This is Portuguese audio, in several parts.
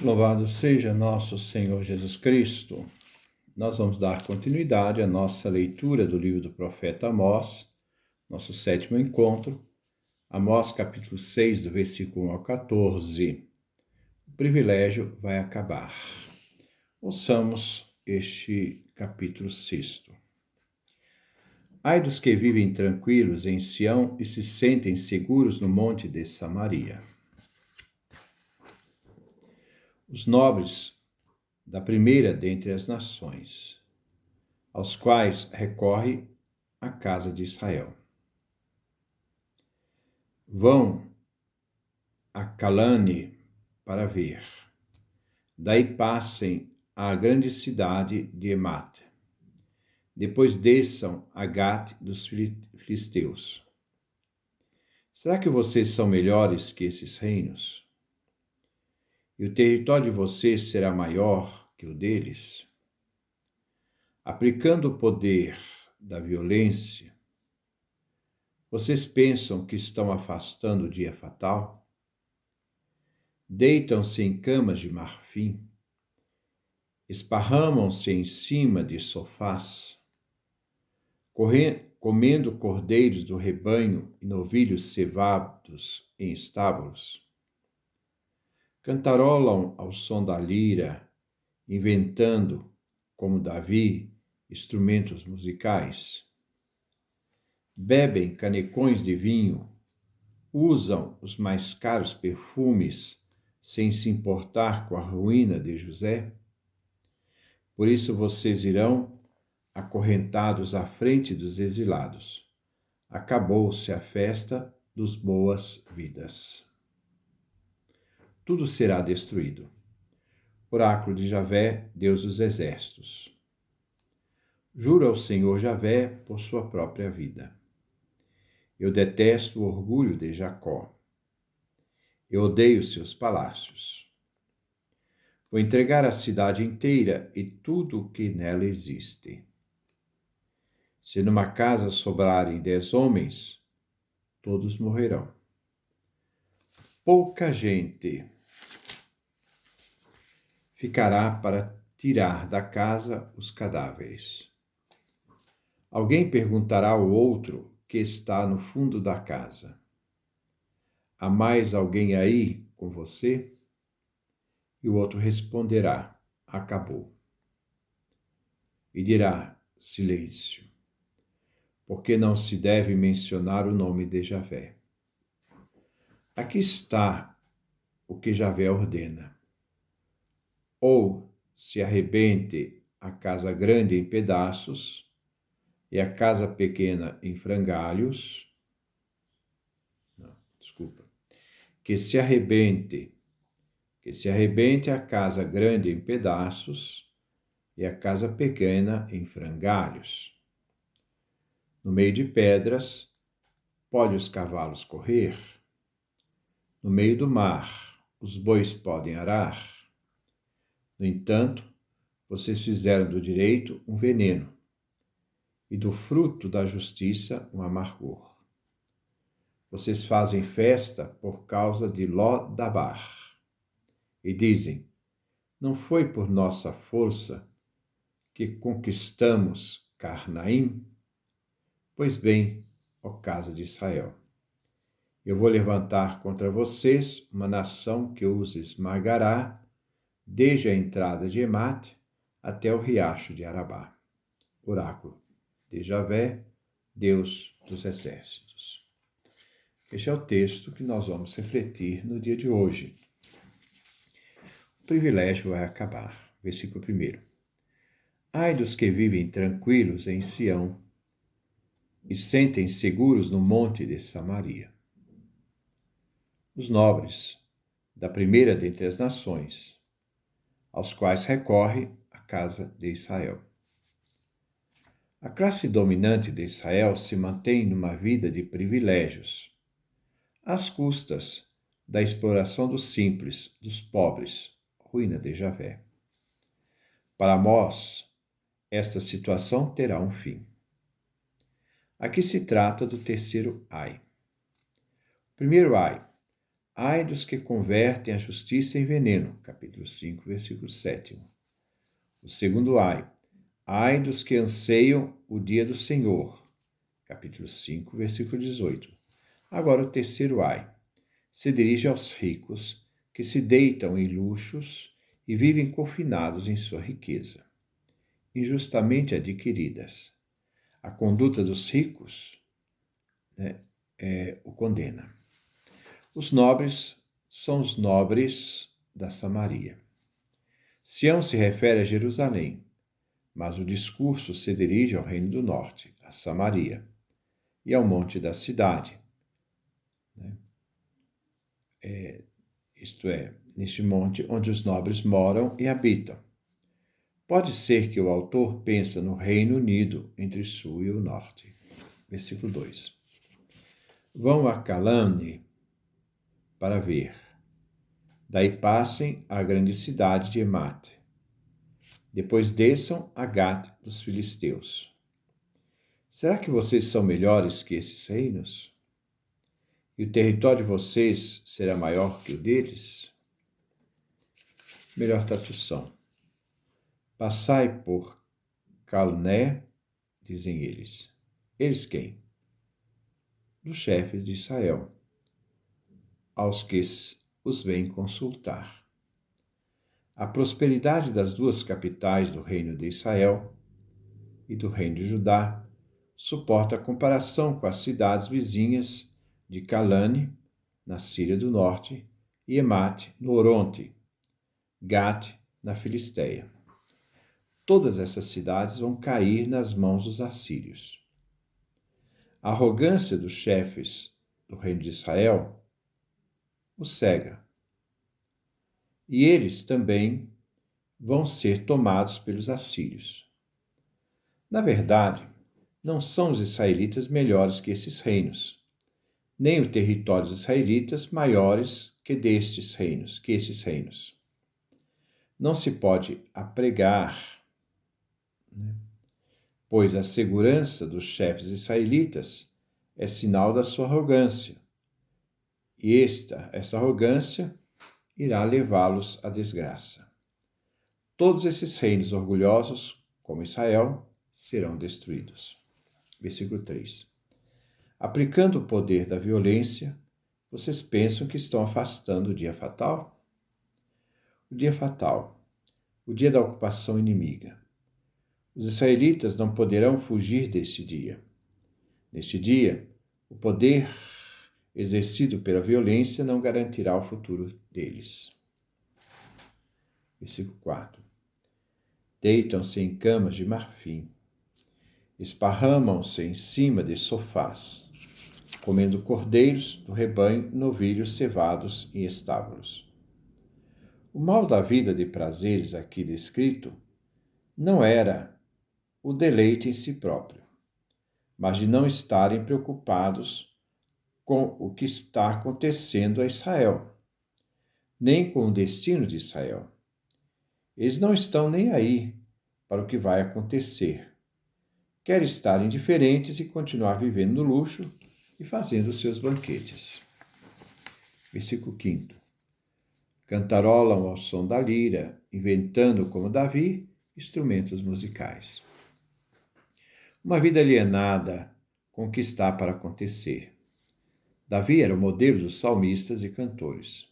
Louvado seja nosso Senhor Jesus Cristo. Nós vamos dar continuidade à nossa leitura do livro do profeta Amós, nosso sétimo encontro. Amós, capítulo 6, do versículo 1 ao 14. O privilégio vai acabar. Ouçamos este capítulo 6. Ai dos que vivem tranquilos em Sião e se sentem seguros no monte de Samaria. Os nobres da primeira dentre as nações, aos quais recorre a casa de Israel. Vão a Calane para ver. Daí passem à grande cidade de Emate. Depois desçam a Gate dos filisteus. Será que vocês são melhores que esses reinos? E o território de vocês será maior que o deles? Aplicando o poder da violência, vocês pensam que estão afastando o dia fatal? Deitam-se em camas de marfim, esparramam-se em cima de sofás, comendo cordeiros do rebanho e novilhos cevados em estábulos. Cantarolam ao som da lira, inventando, como Davi, instrumentos musicais. Bebem canecões de vinho, usam os mais caros perfumes, sem se importar com a ruína de José. Por isso vocês irão acorrentados à frente dos exilados. Acabou-se a festa dos boas-vidas. Tudo será destruído. Oráculo de Javé, Deus dos exércitos. Juro ao Senhor Javé por sua própria vida. Eu detesto o orgulho de Jacó. Eu odeio seus palácios. Vou entregar a cidade inteira e tudo o que nela existe. Se numa casa sobrarem 10 homens, todos morrerão. Pouca gente ficará para tirar da casa os cadáveres. Alguém perguntará ao outro que está no fundo da casa: há mais alguém aí com você? E o outro responderá: acabou. E dirá: silêncio, porque não se deve mencionar o nome de Javé. Aqui está o que Javé ordena. Ou se arrebente a casa grande em pedaços e a casa pequena em frangalhos. Que se arrebente a casa grande em pedaços e a casa pequena em frangalhos. No meio de pedras, pode os cavalos correr? No meio do mar, os bois podem arar? No entanto, vocês fizeram do direito um veneno e do fruto da justiça um amargor. Vocês fazem festa por causa de Ló-Dabar e dizem: não foi por nossa força que conquistamos Carnaim? Pois bem, ó casa de Israel, eu vou levantar contra vocês uma nação que os esmagará, desde a entrada de Emate até o riacho de Arabá. Oráculo de Javé, Deus dos exércitos. Este é o texto que nós vamos refletir no dia de hoje. O privilégio vai acabar. Versículo 1. Ai dos que vivem tranquilos em Sião e sentem seguros no monte de Samaria. Os nobres da primeira dentre as nações, aos quais recorre a casa de Israel. A classe dominante de Israel se mantém numa vida de privilégios, às custas da exploração dos simples, dos pobres, ruína de Javé. Para Amós, esta situação terá um fim. Aqui se trata do terceiro ai. Primeiro ai, Ai dos que convertem a justiça em veneno. Capítulo 5, versículo 7. O segundo ai. Ai dos que anseiam o dia do Senhor. Capítulo 5, versículo 18. Agora o terceiro ai. Se dirige aos ricos que se deitam em luxos e vivem confinados em sua riqueza, injustamente adquiridas. A conduta dos ricos o condena. Os nobres são os nobres da Samaria. Sião se refere a Jerusalém, mas o discurso se dirige ao reino do norte, a Samaria, e ao monte da cidade. Isto é, neste monte onde os nobres moram e habitam. Pode ser que o autor pensa no Reino Unido entre o sul e o norte. Versículo 2. Vão a Calane para ver. Daí passem à grande cidade de Emate. Depois desçam a Gat dos filisteus. Será que vocês são melhores que esses reinos? E o território de vocês será maior que o deles? Melhor tradução. Passai por Calné, dizem eles. Eles quem? Dos chefes de Israel, aos que os vêm consultar. A prosperidade das duas capitais do reino de Israel e do reino de Judá suporta a comparação com as cidades vizinhas de Calane, na Síria do Norte, e Emate, no Oronte, Gat, na Filisteia. Todas essas cidades vão cair nas mãos dos assírios. A arrogância dos chefes do reino de Israel os cega. E eles também vão ser tomados pelos assírios. Na verdade, não são os israelitas melhores que esses reinos, nem os territórios israelitas maiores que esses reinos. Não se pode apregar, pois a segurança dos chefes israelitas é sinal da sua arrogância, e essa arrogância irá levá-los à desgraça. Todos esses reinos orgulhosos, como Israel, serão destruídos. Versículo 3. Aplicando o poder da violência, vocês pensam que estão afastando o dia fatal? O dia fatal, o dia da ocupação inimiga. Os israelitas não poderão fugir deste dia. Neste dia, o poder exercido pela violência não garantirá o futuro deles. Versículo 4. Deitam-se em camas de marfim, esparramam-se em cima de sofás, comendo cordeiros do rebanho, novilhos cevados em estábulos. O mal da vida de prazeres aqui descrito não era o deleite em si próprio, mas de não estarem preocupados com o que está acontecendo a Israel, nem com o destino de Israel. Eles não estão nem aí para o que vai acontecer. Querem estar indiferentes e continuar vivendo no luxo e fazendo os seus banquetes. Versículo 5. Cantarolam ao som da lira, inventando, como Davi, instrumentos musicais. Uma vida alienada com o que está para acontecer. Davi era o modelo dos salmistas e cantores.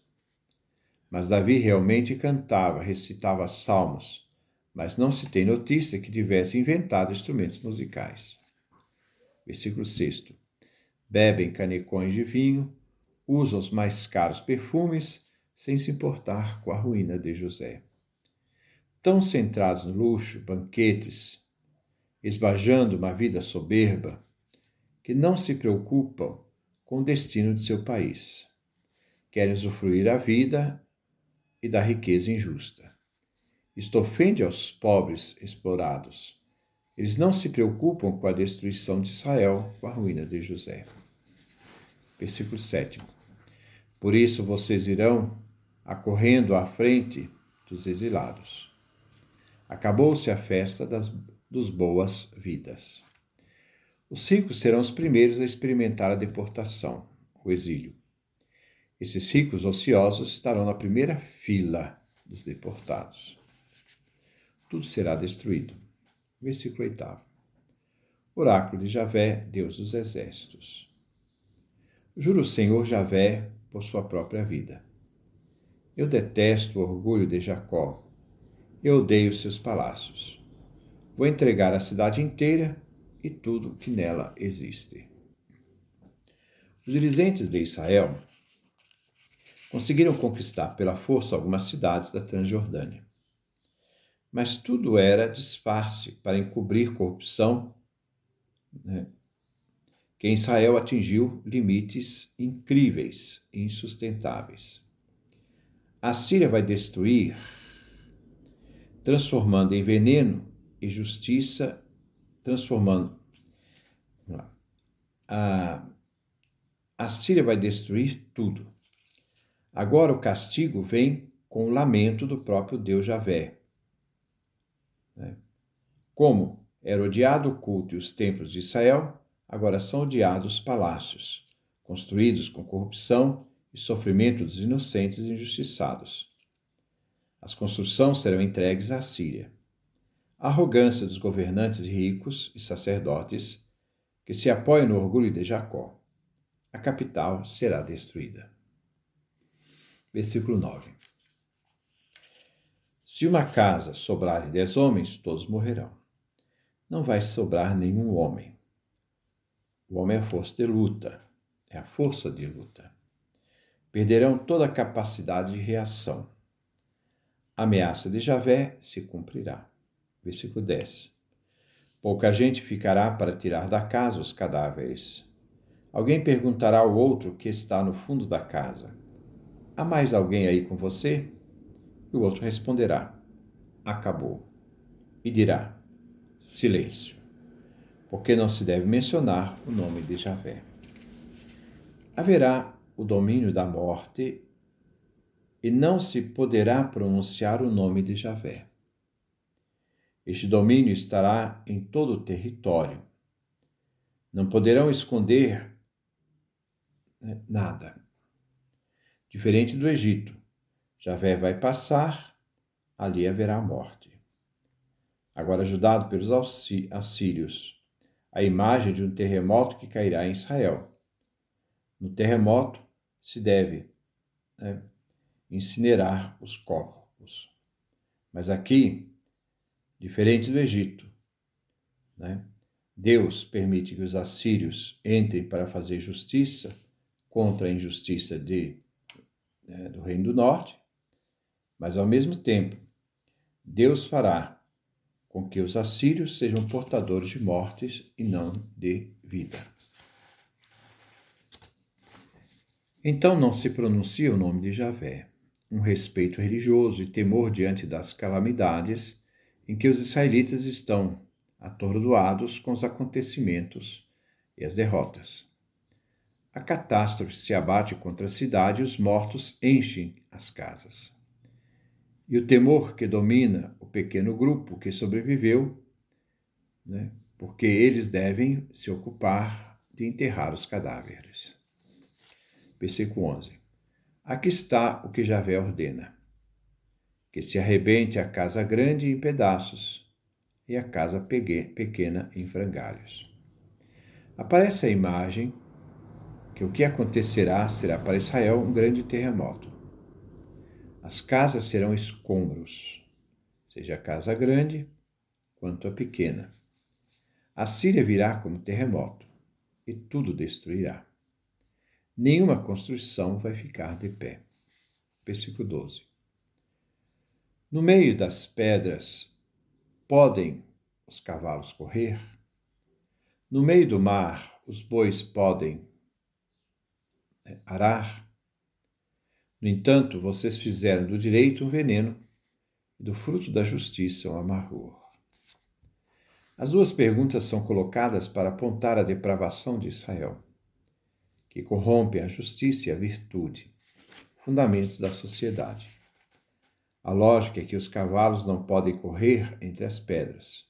Mas Davi realmente cantava, recitava salmos, mas não se tem notícia que tivesse inventado instrumentos musicais. Versículo 6. Bebem canecões de vinho, usam os mais caros perfumes, sem se importar com a ruína de José. Tão centrados no luxo, banquetes, esbajando uma vida soberba, que não se preocupam com o destino de seu país. Querem usufruir a vida e da riqueza injusta. Isto ofende aos pobres explorados. Eles não se preocupam com a destruição de Israel, com a ruína de José. Versículo 7. Por isso vocês irão acorrendo à frente dos exilados. Acabou-se a festa dos boas-vidas. Os ricos serão os primeiros a experimentar a deportação, o exílio. Esses ricos ociosos estarão na primeira fila dos deportados. Tudo será destruído. Versículo 8. Oráculo de Javé, Deus dos exércitos. Juro o Senhor Javé por sua própria vida. Eu detesto o orgulho de Jacó. Eu odeio seus palácios. Vou entregar a cidade inteira e tudo que nela existe. Os dirigentes de Israel conseguiram conquistar pela força algumas cidades da Transjordânia. Mas tudo era disfarce para encobrir corrupção, que em Israel atingiu limites incríveis e insustentáveis. A Síria vai destruir, transformando em veneno e justiça, a Síria vai destruir tudo. Agora o castigo vem com o lamento do próprio Deus Javé. Como era odiado o culto e os templos de Israel, agora são odiados os palácios, construídos com corrupção e sofrimento dos inocentes e injustiçados. As construções serão entregues à Síria. A arrogância dos governantes ricos e sacerdotes que se apoiam no orgulho de Jacó. A capital será destruída. Versículo 9. Se uma casa sobrar de 10 homens, todos morrerão. Não vai sobrar nenhum homem. O homem é a força de luta, é a força de luta. Perderão toda a capacidade de reação. A ameaça de Javé se cumprirá. Versículo 10. Pouca gente ficará para tirar da casa os cadáveres. Alguém perguntará ao outro que está no fundo da casa: há mais alguém aí com você? E o outro responderá: acabou. E dirá: silêncio, porque não se deve mencionar o nome de Javé. Haverá o domínio da morte e não se poderá pronunciar o nome de Javé. Este domínio estará em todo o território. Não poderão esconder nada. Diferente do Egito, Javé vai passar, ali haverá morte. Agora, ajudado pelos assírios, a imagem de um terremoto que cairá em Israel. No terremoto se deve incinerar os corpos. Mas aqui, diferente do Egito, Deus permite que os assírios entrem para fazer justiça contra a injustiça do Reino do Norte, mas ao mesmo tempo, Deus fará com que os assírios sejam portadores de mortes e não de vida. Então não se pronuncia o nome de Javé, um respeito religioso e temor diante das calamidades em que os israelitas estão atordoados com os acontecimentos e as derrotas. A catástrofe se abate contra a cidade e os mortos enchem as casas. E o temor que domina o pequeno grupo que sobreviveu, porque eles devem se ocupar de enterrar os cadáveres. Versículo 11. Aqui está o que Javé ordena: que se arrebente a casa grande em pedaços e a casa pequena em frangalhos. Aparece a imagem que o que acontecerá será para Israel um grande terremoto. As casas serão escombros, seja a casa grande quanto a pequena. A Síria virá como terremoto e tudo destruirá. Nenhuma construção vai ficar de pé. Versículo 12. No meio das pedras podem os cavalos correr? No meio do mar os bois podem arar? No entanto, vocês fizeram do direito um veneno e do fruto da justiça um amargor. As duas perguntas são colocadas para apontar a depravação de Israel, que corrompem a justiça e a virtude, fundamentos da sociedade. A lógica é que os cavalos não podem correr entre as pedras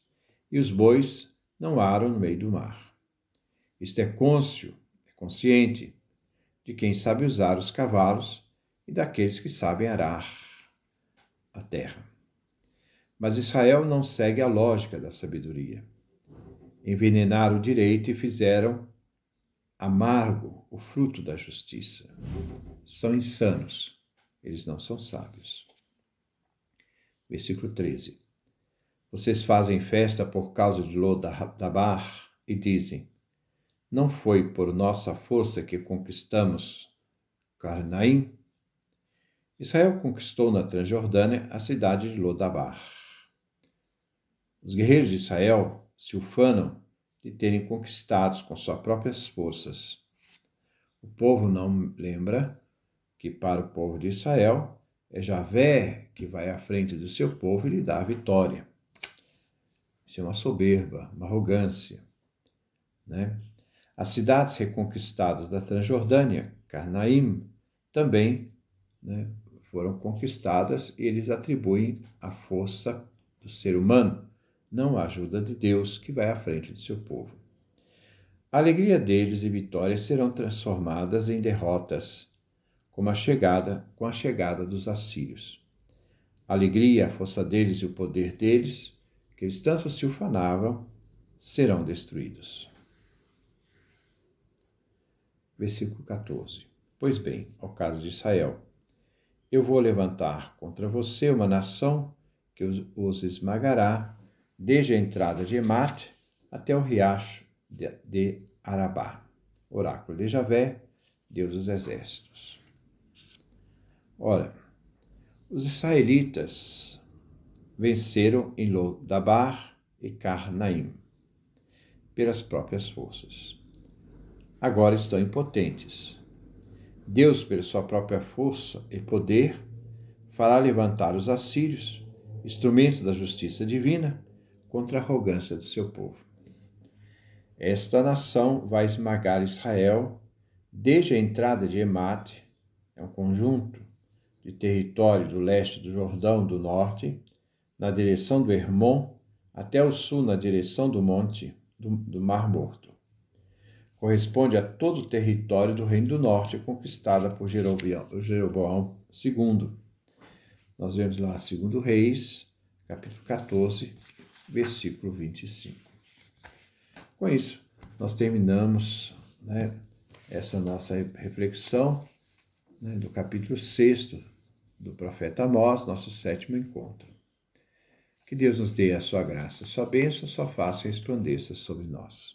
e os bois não aram no meio do mar. Isto é cônscio, é consciente, de quem sabe usar os cavalos e daqueles que sabem arar a terra. Mas Israel não segue a lógica da sabedoria. Envenenaram o direito e fizeram amargo o fruto da justiça. São insanos, eles não são sábios. Versículo 13. Vocês fazem festa por causa de Lodabar e dizem: não foi por nossa força que conquistamos Carnaim? Israel conquistou na Transjordânia a cidade de Lodabar. Os guerreiros de Israel se ufanam de terem conquistados com suas próprias forças. O povo não lembra que para o povo de Israel é Javé que vai à frente do seu povo e lhe dá a vitória. Isso é uma soberba, uma arrogância, né? As cidades reconquistadas da Transjordânia, Carnaim, também, né, foram conquistadas e eles atribuem a força do ser humano, não a ajuda de Deus que vai à frente do seu povo. A alegria deles e vitórias serão transformadas em derrotas, com a chegada dos assírios. A alegria, a força deles e o poder deles, que eles tanto se ufanavam, serão destruídos. Versículo 14. Pois bem, ao caso de Israel, eu vou levantar contra você uma nação que os esmagará, desde a entrada de Emat até o riacho de Arabá. Oráculo de Javé, Deus dos exércitos. Ora, os israelitas venceram em Lodabar e Carnaim pelas próprias forças. Agora estão impotentes. Deus, pela sua própria força e poder, fará levantar os assírios, instrumentos da justiça divina, contra a arrogância do seu povo. Esta nação vai esmagar Israel desde a entrada de Emat, é um conjunto de território do leste do Jordão do norte, na direção do Hermon, até o sul na direção do monte do Mar Morto. Corresponde a todo o território do Reino do Norte conquistada por Jeroboão II. Nós vemos lá 2 Reis, capítulo 14, versículo 25. Com isso, nós terminamos, essa nossa reflexão, do capítulo 6 do profeta Amós, nosso 7º encontro. Que Deus nos dê a sua graça, a sua bênção, a sua face resplandeça sobre nós.